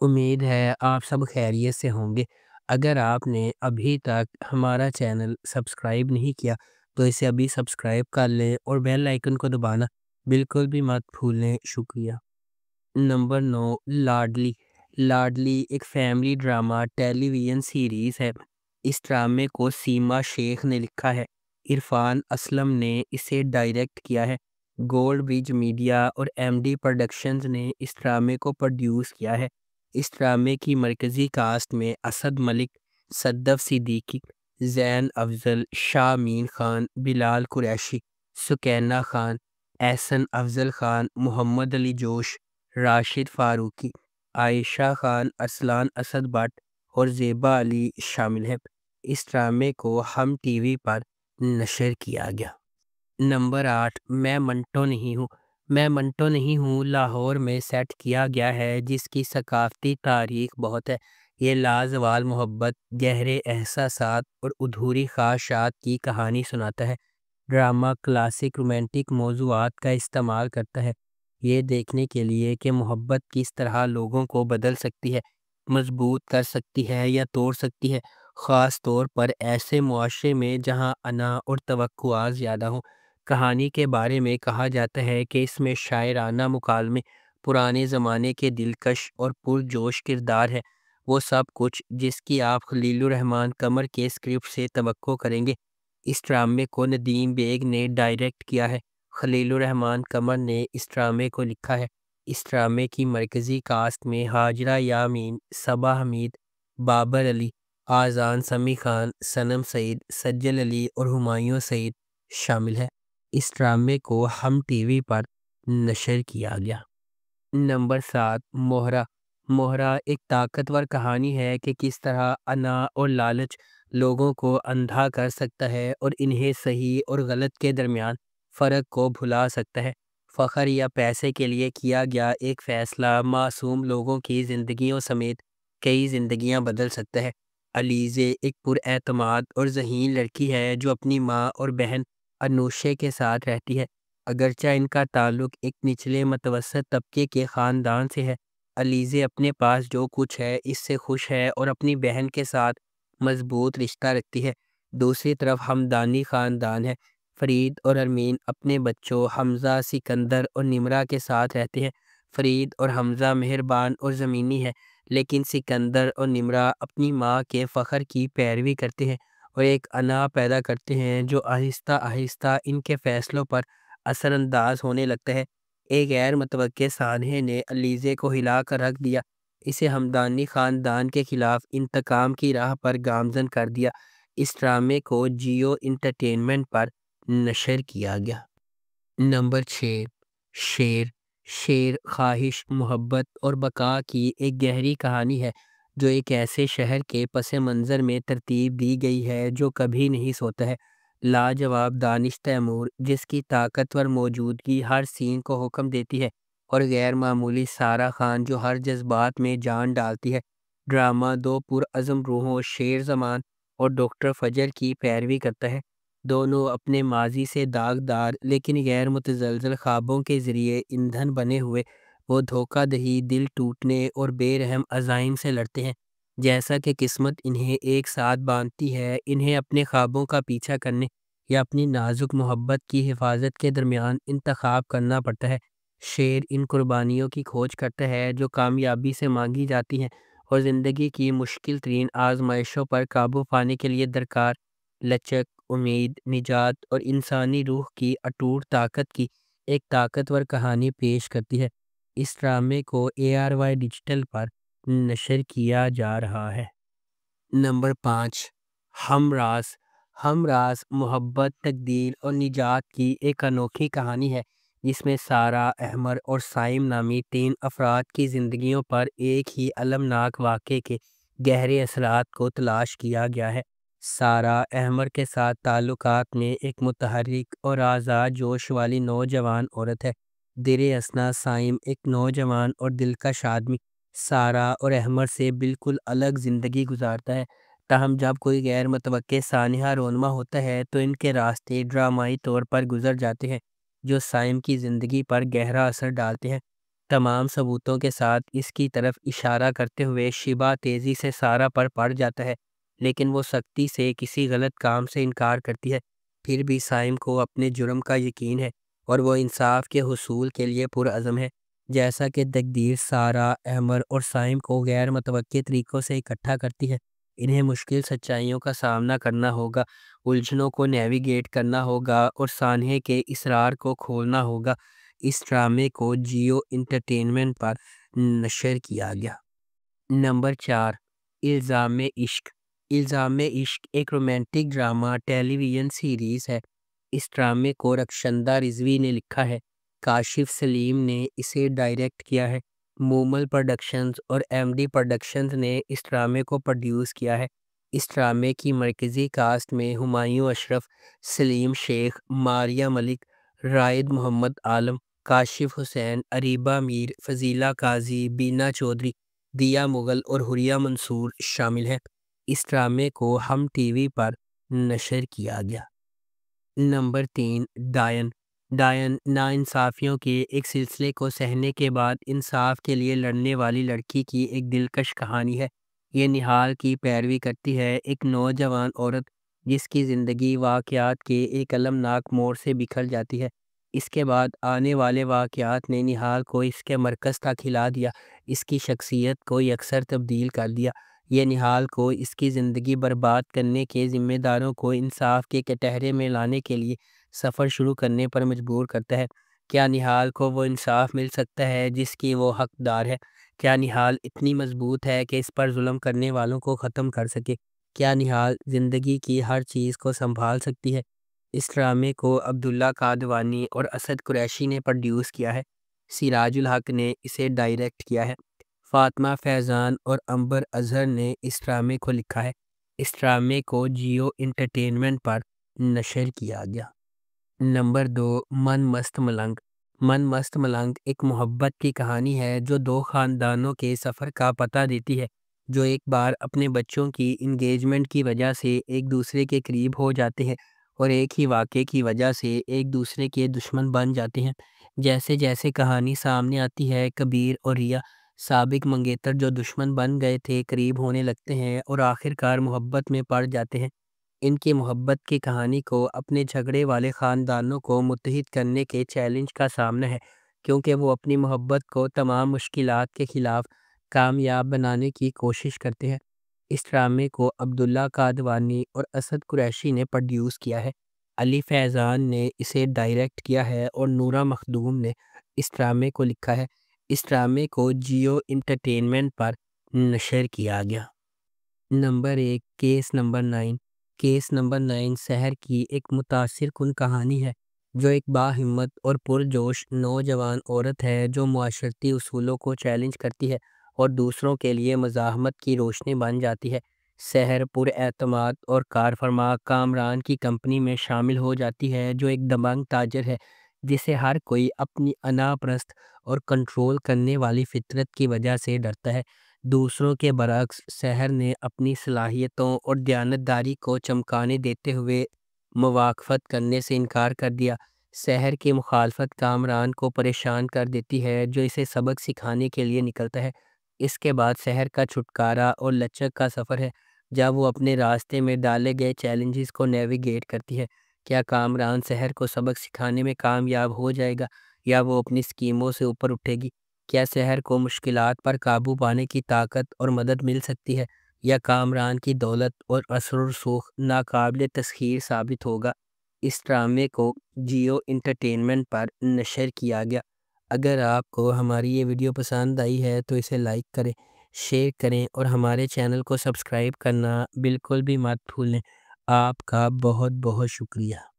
امید ہے آپ سب خیریت سے ہوں گے۔ اگر آپ نے ابھی تک ہمارا چینل سبسکرائب نہیں کیا تو اسے ابھی سبسکرائب کر لیں اور بیل آئیکن کو دبانا بالکل بھی مت بھولیں۔ شکریہ۔ نمبر 9، لاڈلی۔ لاڈلی ایک فیملی ڈرامہ ٹیلی ویژن سیریز ہے۔ اس ڈرامے کو سیما شیخ نے لکھا ہے، عرفان اسلم نے اسے ڈائریکٹ کیا ہے۔ گولڈ برج میڈیا اور ایم ڈی پروڈکشنز نے اس ڈرامے کو پروڈیوس کیا ہے۔ اس ڈرامے کی مرکزی کاسٹ میں اسد ملک، صدف صدیقی، زین افضل، شاہ امین خان، بلال قریشی، سکینہ خان، احسن افضل خان، محمد علی جوش، راشد فاروقی، عائشہ خان، ارسلان اسد بٹ اور زیبا علی شامل ہیں۔ اس ڈرامے کو ہم ٹی وی پر نشر کیا گیا۔ نمبر 8، میں منٹو نہیں ہوں۔ میں منٹو نہیں ہوں لاہور میں سیٹ کیا گیا ہے، جس کی ثقافتی تاریخ بہت ہے۔ یہ لازوال محبت، گہرے احساسات اور ادھوری خواہشات کی کہانی سناتا ہے۔ ڈرامہ کلاسک رومانٹک موضوعات کا استعمال کرتا ہے، یہ دیکھنے کے لیے کہ محبت کس طرح لوگوں کو بدل سکتی ہے، مضبوط کر سکتی ہے یا توڑ سکتی ہے، خاص طور پر ایسے معاشرے میں جہاں انا اور توقعات زیادہ ہوں۔ کہانی کے بارے میں کہا جاتا ہے کہ اس میں شاعرانہ مکالمے، پرانے زمانے کے دلکش اور پرجوش کردار ہے، وہ سب کچھ جس کی آپ خلیل الرحمن قمر کے اسکرپٹ سے توقع کریں گے۔ اس ڈرامے کو ندیم بیگ نے ڈائریکٹ کیا ہے، خلیل الرحمن قمر نے اس ڈرامے کو لکھا ہے۔ اس ڈرامے کی مرکزی کاسٹ میں ہاجرہ یامین، صبا حمید، بابر علی، آذان سمیع خان، صنم سعید، سجل علی اور ہمایوں سعید شامل ہیں۔ اس ڈرامے کو ہم ٹی وی پر نشر کیا گیا۔ نمبر 7، موہرا۔ موہرا ایک طاقتور کہانی ہے کہ کس طرح انا اور لالچ لوگوں کو اندھا کر سکتا ہے اور انہیں صحیح اور غلط کے درمیان فرق کو بھلا سکتا ہے۔ فخر یا پیسے کے لیے کیا گیا ایک فیصلہ معصوم لوگوں کی زندگیوں سمیت کئی زندگیاں بدل سکتا ہے۔ علیزے ایک پر اعتماد اور ذہین لڑکی ہے جو اپنی ماں اور بہن انوشے کے ساتھ رہتی ہے۔ اگرچہ ان کا تعلق ایک نچلے متوسط طبقے کے خاندان سے ہے، علیزے اپنے پاس جو کچھ ہے اس سے خوش ہے اور اپنی بہن کے ساتھ مضبوط رشتہ رکھتی ہے۔ دوسری طرف ہمدانی خاندان ہے، فرید اور ارمین اپنے بچوں حمزہ، سکندر اور نمرہ کے ساتھ رہتے ہیں۔ فرید اور حمزہ مہربان اور زمینی ہے، لیکن سکندر اور نمرہ اپنی ماں کے فخر کی پیروی کرتے ہیں اور ایک انا پیدا کرتے ہیں جو آہستہ آہستہ ان کے فیصلوں پر اثر انداز ہونے لگتا ہے۔ ایک غیر متوقع سانحے نے علیزے کو ہلا کر رکھ دیا، اسے ہمدانی خاندان کے خلاف انتقام کی راہ پر گامزن کر دیا۔ اس ڈرامے کو جیو انٹرٹینمنٹ پر نشر کیا گیا۔ نمبر 6، شیر۔ شیر خواہش، محبت اور بقا کی ایک گہری کہانی ہے جو ایک ایسے شہر کے پس منظر میں ترتیب دی گئی ہے جو کبھی نہیں سوتا ہے۔ لاجواب دانش تیمور، جس کی طاقتور موجودگی ہر سین کو حکم دیتی ہے، اور غیر معمولی سارہ خان جو ہر جذبات میں جان ڈالتی ہے۔ ڈرامہ دو پرعزم روحوں شیر زمان اور ڈاکٹر فجر کی پیروی کرتا ہے۔ دونوں اپنے ماضی سے داغدار لیکن غیر متزلزل خوابوں کے ذریعے ایندھن بنے ہوئے وہ دھوکہ دہی، دل ٹوٹنے اور بے رحم عزائم سے لڑتے ہیں۔ جیسا کہ قسمت انہیں ایک ساتھ باندھتی ہے، انہیں اپنے خوابوں کا پیچھا کرنے یا اپنی نازک محبت کی حفاظت کے درمیان انتخاب کرنا پڑتا ہے۔ شیر ان قربانیوں کی کھوج کرتا ہے جو کامیابی سے مانگی جاتی ہیں اور زندگی کی مشکل ترین آزمائشوں پر قابو پانے کے لیے درکار لچک، امید، نجات اور انسانی روح کی اٹوٹ طاقت کی ایک طاقتور کہانی پیش کرتی ہے۔ اس ڈرامے کو ARY ڈیجیٹل پر نشر کیا جا رہا ہے۔ نمبر 5، ہم راز۔ ہم راز محبت، تقدیر اور نجات کی ایک انوکھی کہانی ہے جس میں سارہ، احمر اور سائم نامی 3 افراد کی زندگیوں پر ایک ہی المناک واقعے کے گہرے اثرات کو تلاش کیا گیا ہے۔ سارہ احمر کے ساتھ تعلقات میں ایک متحرک اور آزاد جوش والی نوجوان عورت ہے۔ در اثنا سائم ایک نوجوان اور دلکش آدمی سارہ اور احمر سے بالکل الگ زندگی گزارتا ہے، تاہم جب کوئی غیر متوقع سانحہ رونما ہوتا ہے تو ان کے راستے ڈرامائی طور پر گزر جاتے ہیں جو سائم کی زندگی پر گہرا اثر ڈالتے ہیں۔ تمام ثبوتوں کے ساتھ اس کی طرف اشارہ کرتے ہوئے شیبہ تیزی سے سارہ پر پڑ جاتا ہے، لیکن وہ سختی سے کسی غلط کام سے انکار کرتی ہے۔ پھر بھی سائم کو اپنے جرم کا یقین ہے اور وہ انصاف کے حصول کے لیے پرعزم ہے۔ جیسا کہ تقدیر سارہ، احمر اور سائم کو غیر متوقع طریقوں سے اکٹھا کرتی ہے، انہیں مشکل سچائیوں کا سامنا کرنا ہوگا، الجھنوں کو نیویگیٹ کرنا ہوگا اور سانحے کے اسرار کو کھولنا ہوگا۔ اس ڈرامے کو جیو انٹرٹینمنٹ پر نشر کیا گیا۔ نمبر 4، الزام عشق۔ الزام عشق ایک رومانٹک ڈرامہ ٹیلی ویژن سیریز ہے۔ اس ڈرامے کو رخشندہ رضوی نے لکھا ہے، کاشف سلیم نے اسے ڈائریکٹ کیا ہے، مومل پروڈکشنز اور ایم ڈی پروڈکشنز نے اس ڈرامے کو پروڈیوس کیا ہے۔ اس ڈرامے کی مرکزی کاسٹ میں ہمایوں اشرف، سلیم شیخ، ماریہ ملک، رائد محمد عالم، کاشف حسین، اریبہ میر، فضیلہ قاضی، بینا چودھری، دیا مغل اور حوریہ منصور شامل ہیں۔ اس ڈرامے کو ہم ٹی وی پر نشر کیا گیا۔ نمبر 3، ڈائن۔ ڈائن ناانصافیوں کے ایک سلسلے کو سہنے کے بعد انصاف کے لیے لڑنے والی لڑکی کی ایک دلکش کہانی ہے۔ یہ نہال کی پیروی کرتی ہے، ایک نوجوان عورت جس کی زندگی واقعات کے ایک المناک موڑ سے بکھر جاتی ہے۔ اس کے بعد آنے والے واقعات نے نہال کو اس کے مرکز تک ہلا دیا، اس کی شخصیت کو یکسر تبدیل کر دیا۔ یہ نہال کو اس کی زندگی برباد کرنے کے ذمہ داروں کو انصاف کے کٹہرے میں لانے کے لیے سفر شروع کرنے پر مجبور کرتا ہے۔ کیا نہال کو وہ انصاف مل سکتا ہے جس کی وہ حقدار ہے؟ کیا نہال اتنی مضبوط ہے کہ اس پر ظلم کرنے والوں کو ختم کر سکے؟ کیا نہال زندگی کی ہر چیز کو سنبھال سکتی ہے؟ اس ڈرامے کو عبداللہ قادوانی اور اسد قریشی نے پروڈیوس کیا ہے۔ سراج الحق نے اسے ڈائریکٹ کیا ہے۔ فاطمہ فیضان اور عنبر اظہر نے اس ڈرامے کو لکھا ہے۔ اس ڈرامے کو جیو انٹرٹینمنٹ پر نشر کیا گیا۔ نمبر 2، من مست ملنگ۔ من مست ملنگ ایک محبت کی کہانی ہے جو دو خاندانوں کے سفر کا پتہ دیتی ہے، جو ایک بار اپنے بچوں کی انگیجمنٹ کی وجہ سے ایک دوسرے کے قریب ہو جاتے ہیں اور ایک ہی واقعے کی وجہ سے ایک دوسرے کے دشمن بن جاتے ہیں۔ جیسے جیسے کہانی سامنے آتی ہے، کبیر اور ریا، سابق منگیتر جو دشمن بن گئے تھے، قریب ہونے لگتے ہیں اور آخرکار محبت میں پڑ جاتے ہیں۔ ان کی محبت کی کہانی کو اپنے جھگڑے والے خاندانوں کو متحد کرنے کے چیلنج کا سامنا ہے، کیونکہ وہ اپنی محبت کو تمام مشکلات کے خلاف کامیاب بنانے کی کوشش کرتے ہیں۔ اس ڈرامے کو عبداللہ قادوانی اور اسد قریشی نے پروڈیوس کیا ہے۔ علی فیضان نے اسے ڈائریکٹ کیا ہے اور نورہ مخدوم نے اس ڈرامے کو لکھا ہے۔ اس ڈرامے کو جیو انٹرٹینمنٹ پر نشر کیا گیا۔ Number 1، case number 9۔ Case number 9 سحر کی ایک متاثر کن کہانی ہے، جو ایک باہمت اور پرجوش نوجوان عورت ہے جو معاشرتی اصولوں کو چیلنج کرتی ہے اور دوسروں کے لیے مزاحمت کی روشنی بن جاتی ہے۔ سحر پر اعتماد اور کارفرما کامران کی کمپنی میں شامل ہو جاتی ہے، جو ایک دبنگ تاجر ہے جسے ہر کوئی اپنی انا پرست اور کنٹرول کرنے والی فطرت کی وجہ سے ڈرتا ہے۔ دوسروں کے برعکس سحر نے اپنی صلاحیتوں اور دیانتداری کو چمکانے دیتے ہوئے مواقفت کرنے سے انکار کر دیا۔ سحر کی مخالفت کامران کو پریشان کر دیتی ہے، جو اسے سبق سکھانے کے لیے نکلتا ہے۔ اس کے بعد سحر کا چھٹکارا اور لچک کا سفر ہے، جب وہ اپنے راستے میں ڈالے گئے چیلنجز کو نیویگیٹ کرتی ہے۔ کیا کامران سحر کو سبق سکھانے میں کامیاب ہو جائے گا یا وہ اپنی سکیموں سے اوپر اٹھے گی؟ کیا سحر کو مشکلات پر قابو پانے کی طاقت اور مدد مل سکتی ہے یا کامران کی دولت اور اثر و رسوخ ناقابل تسخیر ثابت ہوگا؟ اس ڈرامے کو جیو انٹرٹینمنٹ پر نشر کیا گیا۔ اگر آپ کو ہماری یہ ویڈیو پسند آئی ہے تو اسے لائک کریں، شیئر کریں اور ہمارے چینل کو سبسکرائب کرنا بالکل بھی مت بھولیں۔ آپ کا بہت بہت شکریہ۔